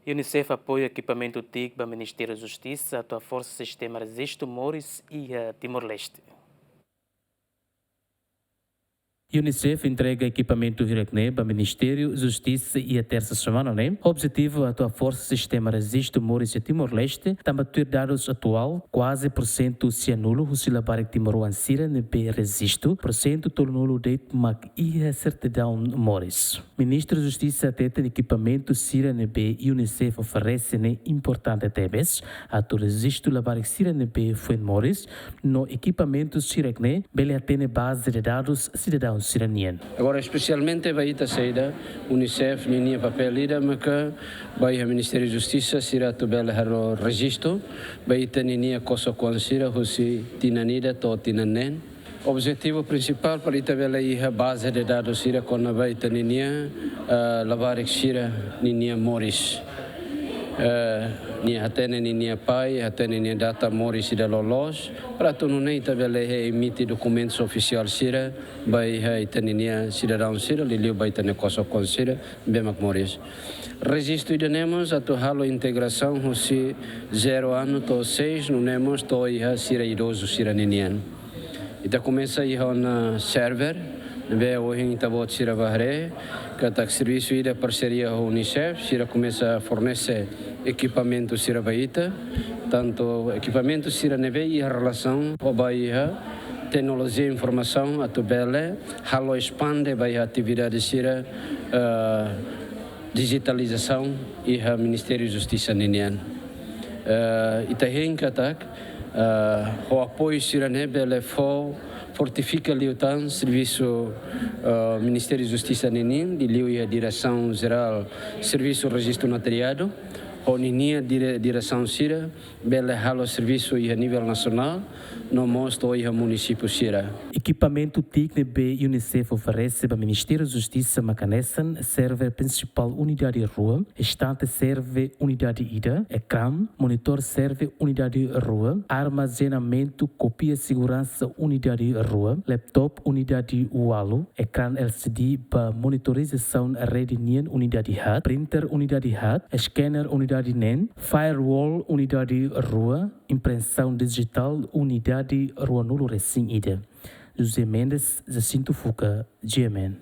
Unicef apoia equipamento TIC para o Ministério da Justiça, a Força Sistema Registro Moris e Timor-Leste. Unicef entrega equipamento Hirekne para o Ministério da Justiça e a terça semana, né? O objetivo é a Força Sistema Registro Moris e Timor-Leste, também ter dados atual, quase por cento se nulo, o silabar Timor-Ansira, nebe registro, por cento todo nulo de mac e a certidão Moris. Ministro da Justiça teta equipamento Sira nebe Unicef oferece né importante tebes, a to registro labar Sira nebe foi Moris, no equipamento Hirekne, bele atene base de dados cidadãos siranianos. Agora, especialmente, vai estar saída, Unicef, ninha papel lida, mas que vai o Ministério da Justiça, será tubela o registro, vai estar ninha coisa com sira, se tinanida, to tinanen. O objetivo principal para tabela a base de dados sira com a vai estar ninha, lavar sira, ninha Moris. Ni hatene ni pai, hatene ni data Moris da lolos, para tu não nem tabela emite documentos oficiais sira, vai itene ni cidadão sira, liliu vai itene coisa com sira, bemak Moris. Registro de nemos a tu halo integração se 0 ano to 6 não nemos to ia sira idoso sira ninian. Ita começa a ir na server, vê o em tabot sira bahre, que tá serviço ida parceria com Unicef, sira começa a fornecer equipamento sira baita, tanto equipamento sira neve e a relação com baia, tecnologia e informação a tubele, halo expande baia atividade sira digitalização e a Ministério da Justiça ninian. Ita henka tak o apoio sira neve fortifica liutan serviço Ministério da Justiça ninin de liu e a direção geral serviço registro notariado o ninia direção sira bele halo serviço e a nível nacional no mosto e a município sira. Equipamento TIC B Unicef oferece para o Ministério da Justiça Macanessan serve principal unidade rua, estante serve unidade ida, ecrã, monitor serve unidade rua, armazenamento, copia segurança unidade rua, laptop unidade UALO, ecrã LCD para monitorização rede NIN unidade HUD, printer unidade HUD, scanner unidade NEN, firewall unidade rua, impressão digital unidade rua nulo recém ida. José Mendes, Jacinto Fuca, GMN.